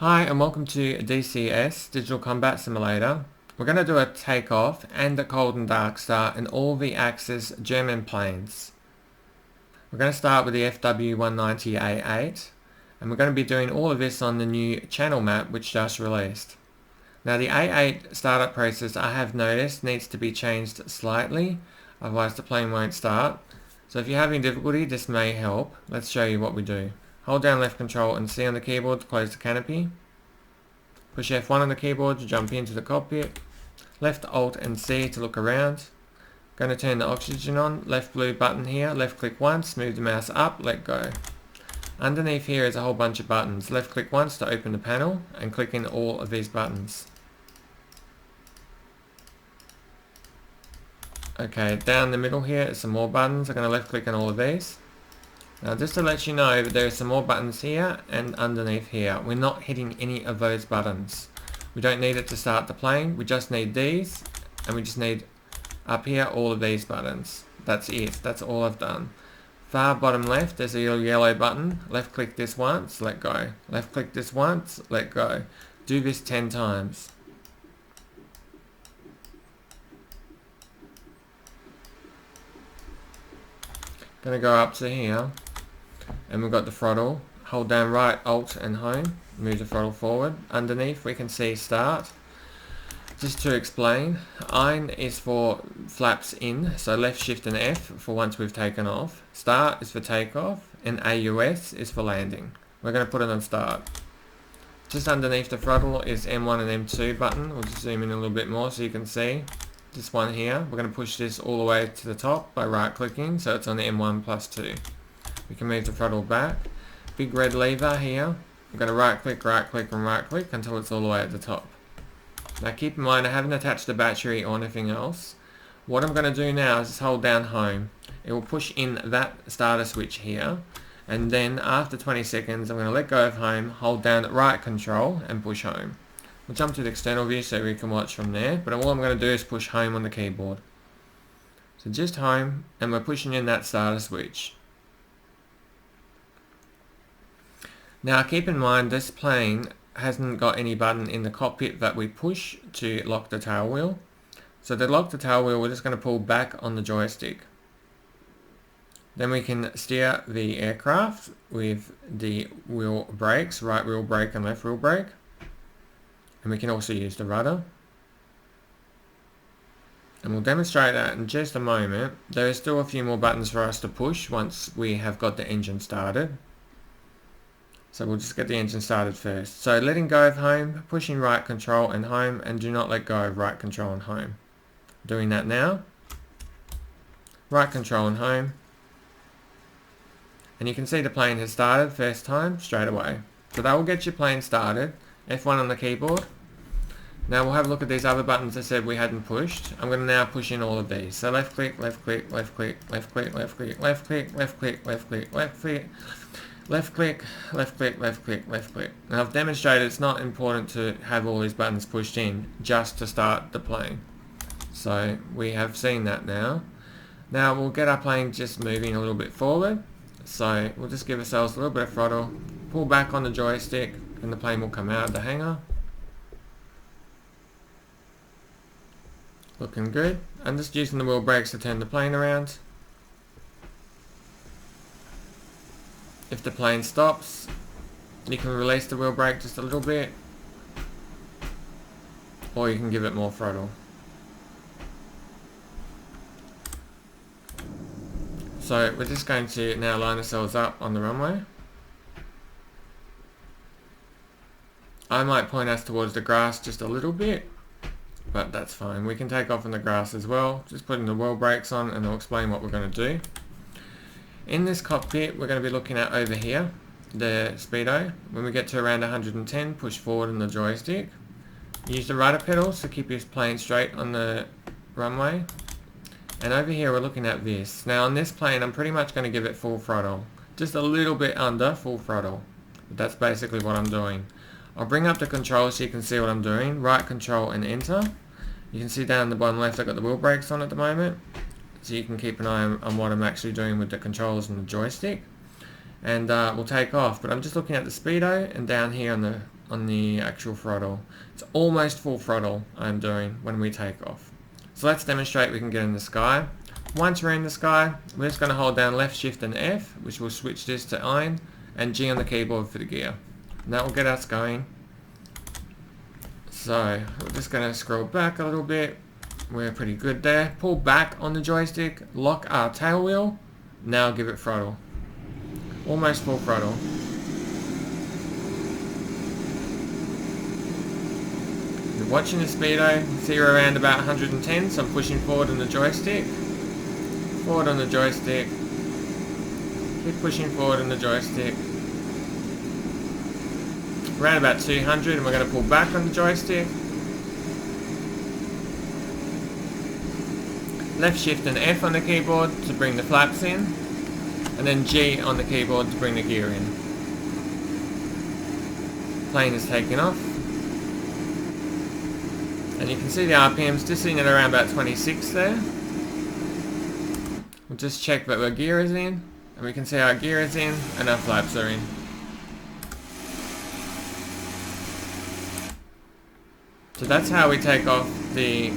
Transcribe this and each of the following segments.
Hi and welcome to DCS, Digital Combat Simulator. We're going to do a takeoff and a cold and dark start in all the Axis German planes. We're going to start with the FW190 A-8 and we're going to be doing all of this on the new channel map which just released. Now the A-8 startup process, I have noticed, needs to be changed slightly, otherwise the plane won't start. So if you're having difficulty, this may help. Let's show you what we do. Hold down left control and C on the keyboard to close the canopy. Push F1 on the keyboard to jump into the cockpit. Left Alt and C to look around. Going to turn the oxygen on. Left blue button here. Left click once. Move the mouse up. Let go. Underneath here is a whole bunch of buttons. Left click once to open the panel and click in all of these buttons. Okay, down the middle here is some more buttons. I'm going to left click on all of these. Now just to let you know that there are some more buttons here and underneath here. We're not hitting any of those buttons. We don't need it to start the plane. We just need these, and we just need up here all of these buttons. That's it. That's all I've done. Far bottom left there's a little yellow button. Left click this once, let go. Left click this once, let go. Do this 10 times. Gonna go up to here. And we've got the throttle. Hold down right Alt and home. Move the throttle forward. Underneath we can see start. Just to explain, Ein is for flaps in, so left shift and F for once we've taken off. Start is for takeoff and AUS is for landing. We're going to put it on start. Just underneath the throttle is M1 and M2 button. We'll just zoom in a little bit more so you can see. This one here, we're going to push this all the way to the top by right clicking, so it's on the M1 plus 2. We can move the throttle back. Big red lever here. I'm going to right click and right click until it's all the way at the top. Now keep in mind I haven't attached the battery or anything else. What I'm going to do now is just hold down home. It will push in that starter switch here, and then after 20 seconds I'm going to let go of home, hold down right control and push home. We'll jump to the external view so we can watch from there, but all I'm going to do is push home on the keyboard. So just home, and we're pushing in that starter switch. Now keep in mind this plane hasn't got any button in the cockpit that we push to lock the tail wheel. So to lock the tail wheel we're just going to pull back on the joystick. Then we can steer the aircraft with the wheel brakes, right wheel brake and left wheel brake. And we can also use the rudder. And we'll demonstrate that in just a moment. There are still a few more buttons for us to push once we have got the engine started. So we'll just get the engine started first. So letting go of home, pushing right control and home, and do not let go of right control and home. Doing that now. Right control and home. And you can see the plane has started first time straight away. So that will get your plane started. F1 on the keyboard. Now we'll have a look at these other buttons I said we hadn't pushed. I'm going to now push in all of these. So left click, left click, left click, left click, left click, left click, left click, left click, left click. Left click, left click, left click, left click. Now I've demonstrated it's not important to have all these buttons pushed in just to start the plane. So we have seen that now. Now we'll get our plane just moving a little bit forward. So we'll just give ourselves a little bit of throttle, pull back on the joystick, and the plane will come out of the hangar. Looking good. I'm just using the wheel brakes to turn the plane around. If the plane stops, you can release the wheel brake just a little bit, or you can give it more throttle. So we're just going to now line ourselves up on the runway. I might point us towards the grass just a little bit, but that's fine. We can take off on the grass as well. Just putting the wheel brakes on and I'll explain what we're going to do. In this cockpit we're going to be looking at over here, the Speedo. When we get to around 110, push forward on the joystick. Use the rudder pedals to keep your plane straight on the runway. And over here we're looking at this. Now on this plane I'm pretty much going to give it full throttle. Just a little bit under full throttle. But that's basically what I'm doing. I'll bring up the controls so you can see what I'm doing. Right control and enter. You can see down the bottom left I've got the wheel brakes on at the moment. So you can keep an eye on what I'm actually doing with the controls and the joystick. and we'll take off. But I'm just looking at the speedo and down here on the actual throttle. It's almost full throttle I'm doing when we take off. So let's demonstrate we can get in the sky. Once we're in the sky, we're just going to hold down left shift and F, which will switch this to iron, and G on the keyboard for the gear. And that will get us going. So we're just going to scroll back a little bit. We're pretty good there. Pull back on the joystick, lock our tail wheel, now give it throttle. Almost full throttle. You're watching the speedo, see you're around about 110, so I'm pushing forward on the joystick. Forward on the joystick. Keep pushing forward on the joystick. Around about 200, and we're going to pull back on the joystick. Left shift and F on the keyboard to bring the flaps in, and then G on the keyboard to bring the gear in. Plane is taking off, and you can see the RPMs just sitting at around about 26 there. We'll just check that our gear is in, and we can see our gear is in and our flaps are in. So that's how we take off the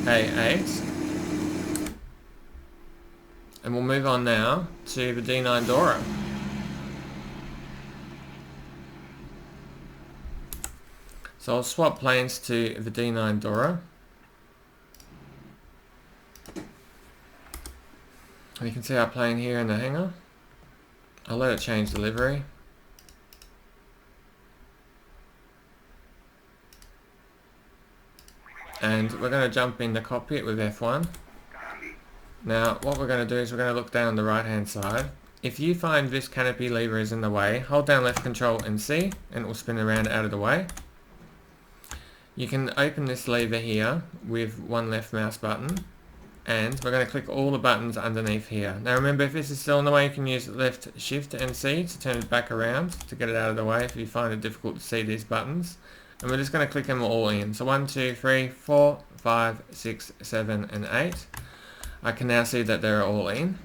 A-8. And we'll move on now to the D-9 Dora. So I'll swap planes to the D-9 Dora. And you can see our plane here in the hangar. I'll let it change the livery. And we're going to jump in the cockpit with F1. Now what we're going to do is we're going to look down the right hand side. If you find this canopy lever is in the way, hold down left control and C and it will spin around out of the way. You can open this lever here with one left mouse button, and we're going to click all the buttons underneath here. Now remember, if this is still in the way, you can use left shift and C to turn it back around to get it out of the way if you find it difficult to see these buttons. And we're just going to click them all in. So 1, 2, 3, 4, 5, 6, 7 and 8. I can now see that they're all in.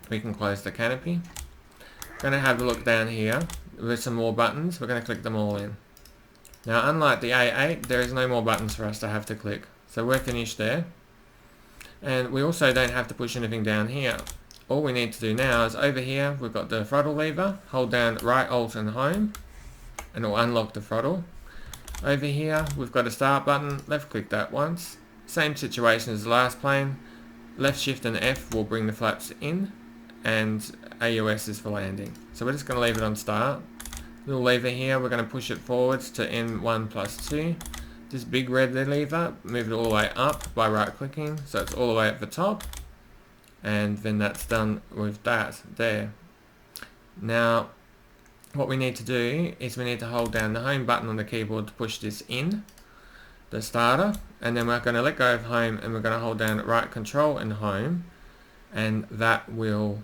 We can close the canopy. Going to have a look down here. There's some more buttons. We're going to click them all in. Now unlike the A-8, there is no more buttons for us to have to click. So we're finished there. And we also don't have to push anything down here. All we need to do now is over here, we've got the throttle lever. Hold down right Alt and Home, and it will unlock the throttle. Over here, we've got a start button. Left click that once. Same situation as the last plane. Left shift and F will bring the flaps in, and AUS is for landing. So we're just going to leave it on start. Little lever here, we're going to push it forwards to N1 plus 2. This big red lever, move it all the way up by right clicking, so it's all the way at the top. And then that's done with that there. Now, what we need to do is we need to hold down the home button on the keyboard to push this in, the starter, and then we're going to let go of home and we're going to hold down right control and home, and that will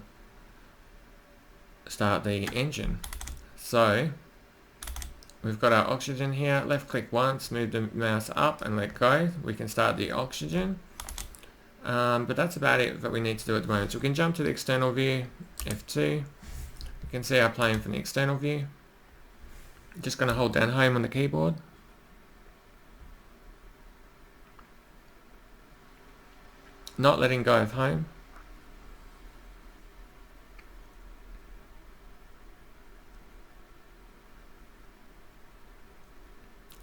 start the engine. So we've got our oxygen here. Left click once, move the mouse up and let go. We can start the oxygen. But that's about it that we need to do at the moment. So we can jump to the external view, F2. You can see our plane from the external view. Just going to hold down home on the keyboard. Not letting go of home.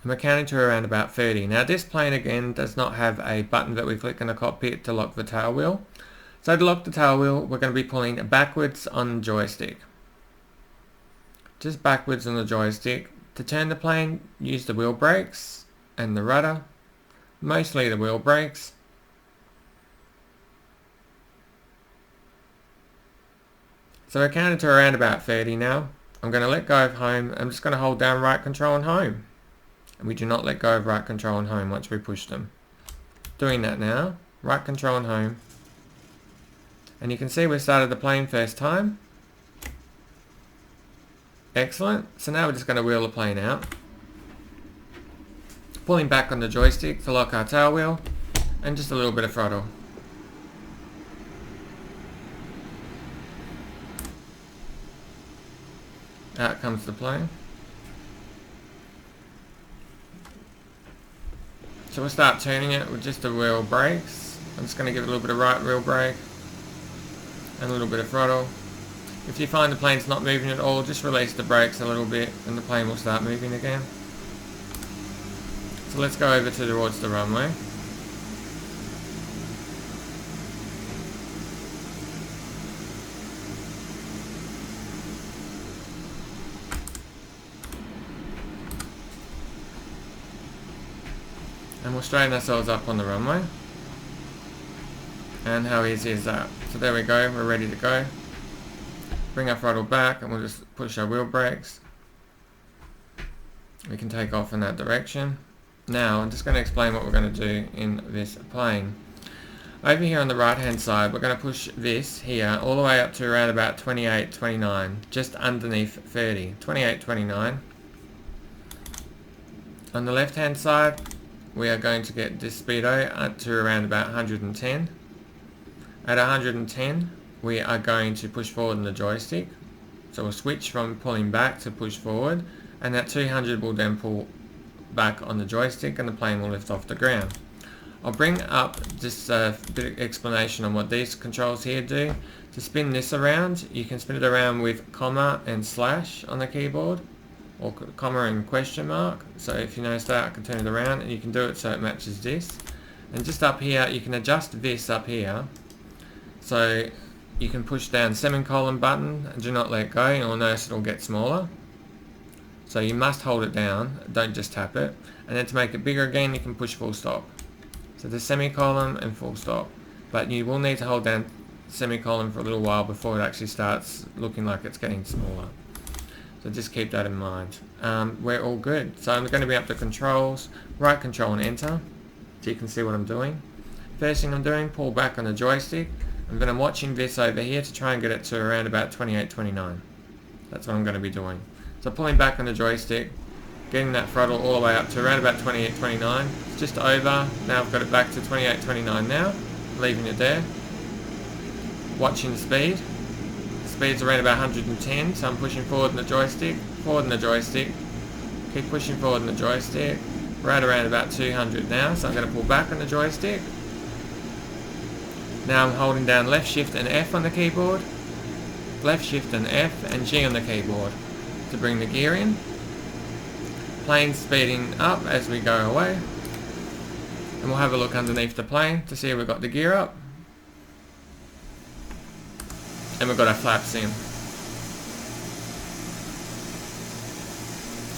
And we're counting to around about 30. Now this plane again does not have a button that we click in the cockpit to lock the tail wheel. So to lock the tail wheel, we're going to be pulling backwards on the joystick. Just backwards on the joystick. To turn the plane, use the wheel brakes and the rudder. Mostly the wheel brakes. So we're counting to around about 30 now. I'm going to let go of home. I'm just going to hold down right control and home. And we do not let go of right control and home once we push them. Doing that now. Right control and home. And you can see we started the plane first time. Excellent. So now we're just going to wheel the plane out. Pulling back on the joystick to lock our tail wheel. And just a little bit of throttle. Out comes the plane. So we'll start turning it with just the wheel brakes. I'm just going to give it a little bit of right wheel brake and a little bit of throttle. If you find the plane's not moving at all, just release the brakes a little bit and the plane will start moving again. So let's go over towards the runway. And we'll straighten ourselves up on the runway. And how easy is that? So there we go, we're ready to go. Bring our throttle back and we'll just push our wheel brakes. We can take off in that direction. Now I'm just going to explain what we're going to do in this plane. Over here on the right hand side we're going to push this here all the way up to around about 28, 29, just underneath 30, 28, 29. On the left hand side we are going to get this speedo up to around about 110. At 110 we are going to push forward on the joystick. So we'll switch from pulling back to push forward, and at 200 we'll then pull back on the joystick and the plane will lift off the ground. I'll bring up just a bit of explanation on what these controls here do. To spin this around, you can spin it around with comma and slash on the keyboard, or comma and question mark. So if you notice that, I can turn it around and you can do it so it matches this. And just up here you can adjust this up here, so you can push down semicolon button and do not let go, and you'll notice it'll get smaller. So you must hold it down, don't just tap it. And then to make it bigger again you can push full stop. So the semicolon and full stop. But you will need to hold down semicolon for a little while before it actually starts looking like it's getting smaller. So just keep that in mind. We're all good. So I'm going to be up to controls, right control and enter, so you can see what I'm doing. First thing I'm doing, pull back on the joystick. I'm going to watching this over here to try and get it to around about 28, 29. That's what I'm going to be doing. So pulling back on the joystick, getting that throttle all the way up to around about 28, 29. It's just over. Now I've got it back to 28, 29 now. Leaving it there. Watching the speed. The speed's around about 110, so I'm pushing forward on the joystick. Forward on the joystick. Keep pushing forward on the joystick. We're at around about 200 now, so I'm going to pull back on the joystick. Now I'm holding down left shift and F on the keyboard. Left shift and F and G on the keyboard to bring the gear in. Plane speeding up as we go away. And we'll have a look underneath the plane to see if we've got the gear up. And we've got our flaps in.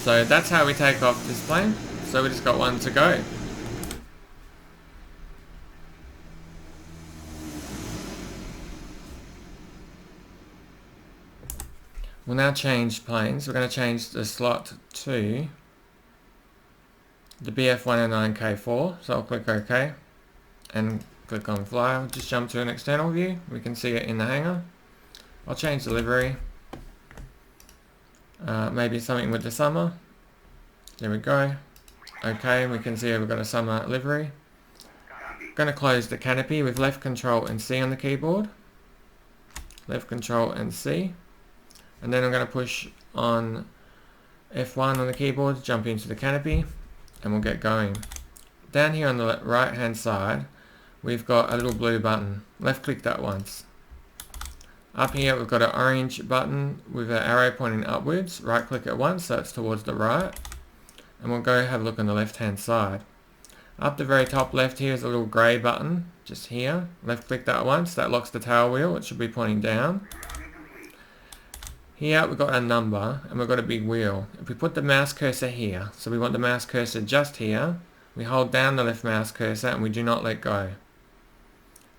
So that's how we take off this plane. So we just got one to go. We'll now change planes. We're going to change the slot to the BF109 K-4. So I'll click OK and click on fly. I'll just jump to an external view. We can see it in the hangar. I'll change the livery. Maybe something with the summer. There we go. Okay, we can see we've got a summer livery. Going to close the canopy with left control and C on the keyboard. Left control and C. And then I'm going to push on F1 on the keyboard to jump into the canopy, and we'll get going. Down here on the right hand side we've got a little blue button. Left click that once. Up here we've got an orange button with an arrow pointing upwards. Right click it once so it's towards the right, and we'll go have a look on the left hand side. Up the very top left here is a little grey button just here. Left click that once, that locks the tail wheel. It should be pointing down. Here we've got a number and we've got a big wheel. If we put the mouse cursor here, so we want the mouse cursor just here, we hold down the left mouse cursor and we do not let go.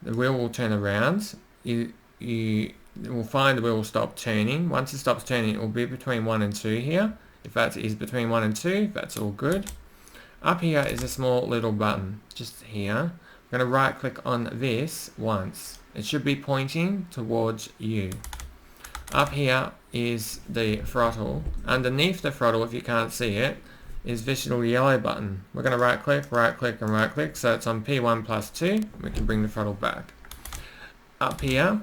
The wheel will turn around. You will find the wheel will stop turning. Once it stops turning, it will be between 1 and 2 here. If that is between 1 and 2, that's all good. Up here is a small little button, just here. I'm going to right click on this once. It should be pointing towards you. Up here is the throttle. Underneath the throttle, if you can't see it, is this little yellow button. We're going to right click and right click, so it's on P1 plus 2. We can bring the throttle back. Up here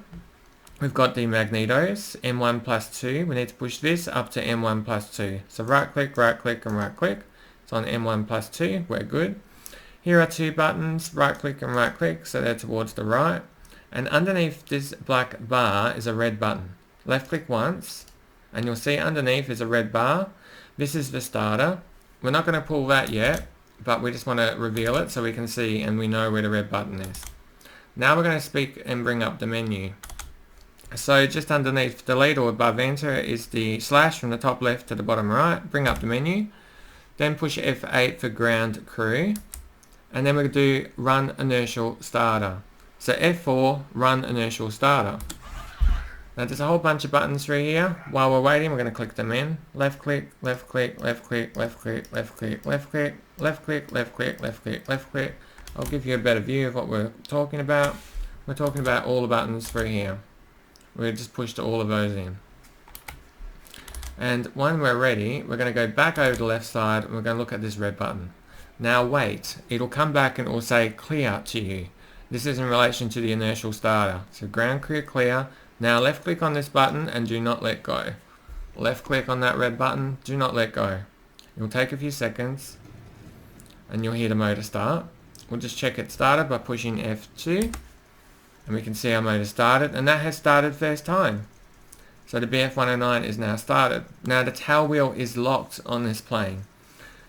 we've got the magnetos, M1 plus 2. We need to push this up to M1 plus 2. So right click, and right click. It's on M1 plus 2, we're good. Here are two buttons, right click and right click, so they're towards the right. And underneath this black bar is a red button. Left click once, and you'll see underneath is a red bar. This is the starter. We're not going to pull that yet, but we just want to reveal it so we can see and we know where the red button is. Now we're going to speak and bring up the menu. So just underneath delete or above enter is the slash from the top left to the bottom right. Bring up the menu. Then push F8 for ground crew. And then we're going to do run inertial starter. So F4, run inertial starter. Now there's a whole bunch of buttons through here. While we're waiting, we're going to click them in. Left click, left click, left click, left click, left click, left click, left click, left click, left click, left click. I'll give you a better view of what we're talking about. We're talking about all the buttons through here. We just pushed all of those in. And when we're ready, we're going to go back over to the left side and we're going to look at this red button. Now wait, it'll come back and it will say clear to you. This is in relation to the inertial starter. So ground clear, clear. Now left click on this button and do not let go. Left click on that red button, do not let go. It will take a few seconds and you'll hear the motor start. We'll just check it started by pushing F2 and we can see our motor started, and that has started first time. So the BF109 is now started. Now the tail wheel is locked on this plane.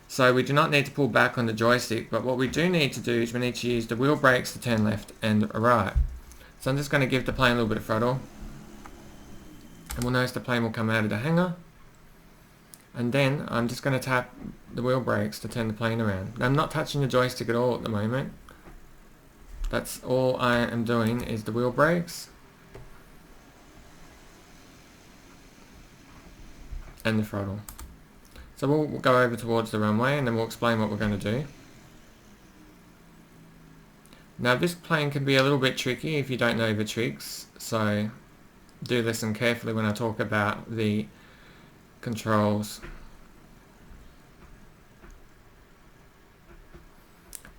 So we do not need to pull back on the joystick, but what we do need to do is we need to use the wheel brakes to turn left and right. So I'm just going to give the plane a little bit of throttle. And we'll notice the plane will come out of the hangar. And then I'm just going to tap the wheel brakes to turn the plane around. Now, I'm not touching the joystick at all at the moment. That's all I am doing is the wheel brakes. And the throttle. So we'll go over towards the runway and then we'll explain what we're going to do. Now this plane can be a little bit tricky if you don't know the tricks, so do listen carefully when I talk about the controls.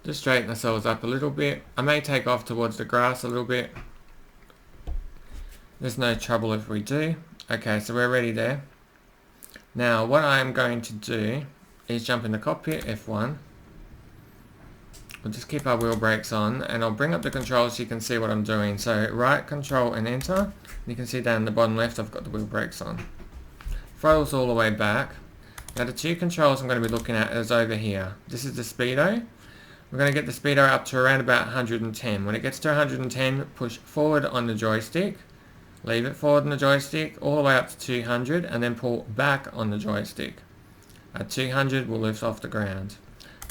Just straighten ourselves up a little bit. I may take off towards the grass a little bit. There's no trouble if we do. Okay, so we're ready there. Now what I'm going to do is jump in the cockpit, F1. We'll just keep our wheel brakes on and I'll bring up the controls so you can see what I'm doing. So right control and enter. You can see down the bottom left I've got the wheel brakes on. Throttle's all the way back. Now the two controls I'm going to be looking at is over here. This is the speedo. We're going to get the speedo up to around about 110. When it gets to 110, push forward on the joystick. Leave it forward on the joystick all the way up to 200 and then pull back on the joystick. At 200 we'll lift off the ground.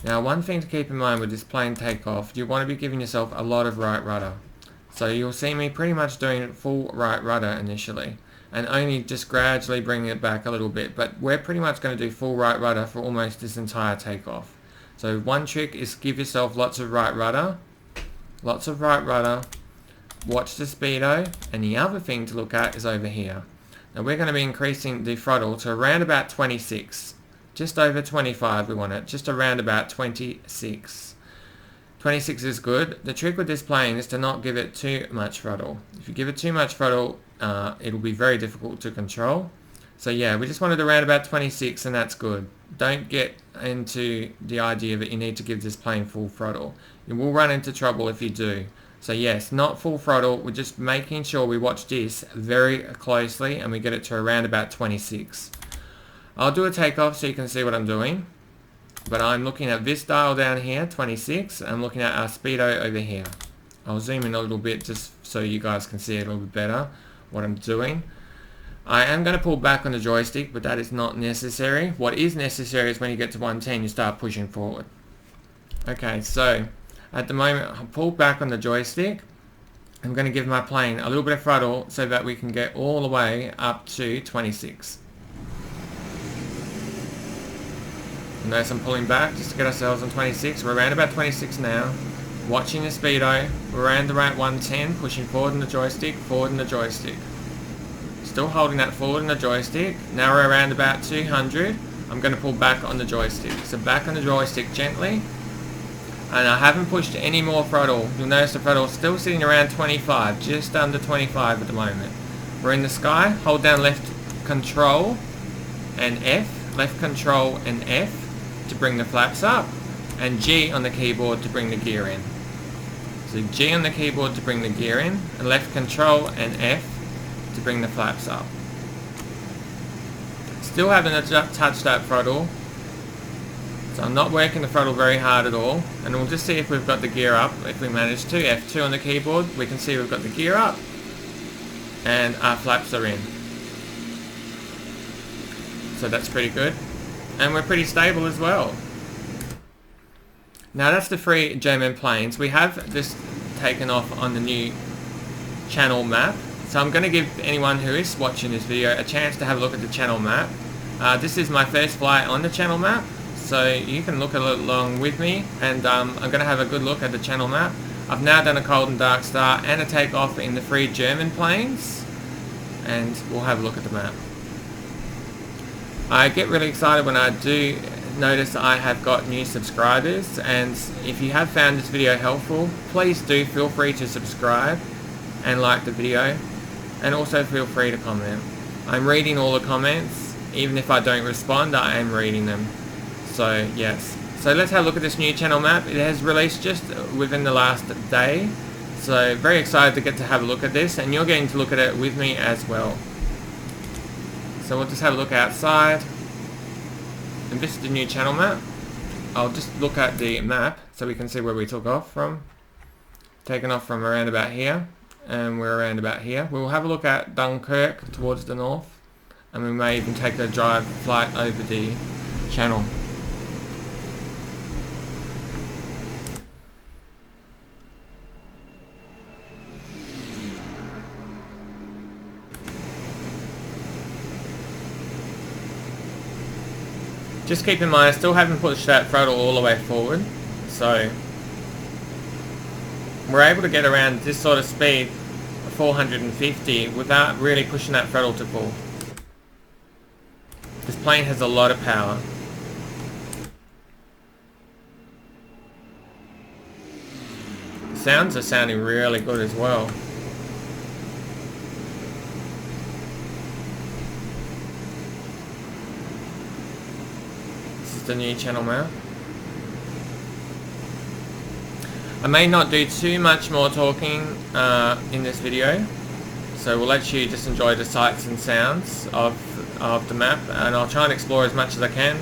Now one thing to keep in mind with this plane takeoff, you want to be giving yourself a lot of right rudder. So you'll see me pretty much doing full right rudder initially and only just gradually bringing it back a little bit, but we're pretty much going to do full right rudder for almost this entire takeoff. So one trick is give yourself lots of right rudder, watch the speedo, and the other thing to look at is over here. Now we're going to be increasing the throttle to around about 26. Just over 25 we want it, just around about 26. 26 is good. The trick with this plane is to not give it too much throttle. If you give it too much throttle, it'll be very difficult to control. So yeah, we just wanted around about 26 and that's good. Don't get into the idea that you need to give this plane full throttle. You will run into trouble if you do. So yes, not full throttle, we're just making sure we watch this very closely and we get it to around about 26. I'll do a takeoff so you can see what I'm doing. But I'm looking at this dial down here, 26. I'm looking at our speedo over here. I'll zoom in a little bit just so you guys can see it a little bit better, what I'm doing. I am going to pull back on the joystick, but that is not necessary. What is necessary is when you get to 110, you start pushing forward. Okay, so at the moment, I'll pull back on the joystick. I'm going to give my plane a little bit of throttle so that we can get all the way up to 26. Notice I'm pulling back just to get ourselves on 26. We're around about 26 now. Watching the speedo. We're around about 110, pushing forward in the joystick, forward in the joystick. Still holding that forward in the joystick. Now we're around about 200. I'm going to pull back on the joystick. So back on the joystick gently. And I haven't pushed any more throttle. You'll notice the throttle is still sitting around 25, just under 25 at the moment. We're in the sky. Hold down left control and F. Left control and F to bring the flaps up. And G on the keyboard to bring the gear in. So G on the keyboard to bring the gear in. And left control and F to bring the flaps up. Still haven't touched that throttle. So I'm not working the throttle very hard at all. And we'll just see if we've got the gear up. If we manage to. F2 on the keyboard. We can see we've got the gear up. And our flaps are in. So that's pretty good. And we're pretty stable as well. Now that's the 3 German planes. We have just taken off on the new channel map. So I'm going to give anyone who is watching this video a chance to have a look at the channel map. This is my first flight on the channel map. So you can look along with me, and I'm going to have a good look at the channel map. I've now done a cold and dark start and a takeoff in the 3 German planes, and we'll have a look at the map. I get really excited when I do notice I have got new subscribers, and if you have found this video helpful, please do feel free to subscribe and like the video, and also feel free to comment. I'm reading all the comments. Even if I don't respond, I am reading them. So yes, so let's have a look at this new channel map. It has released just within the last day, so very excited to get to have a look at this, and you're getting to look at it with me as well. So we'll just have a look outside, and this is the new channel map. I'll just look at the map so we can see where we took off from. Taken off from around about here, and we're around about here. We'll have a look at Dunkirk towards the north, and we may even take a drive flight over the channel. Just keep in mind, I still haven't pushed that throttle all the way forward, so we're able to get around this sort of speed, 450, without really pushing that throttle to full. This plane has a lot of power. The sounds are sounding really good as well. The new channel map. I may not do too much more talking in this video, so we'll let you just enjoy the sights and sounds of the map, and I'll try and explore as much as I can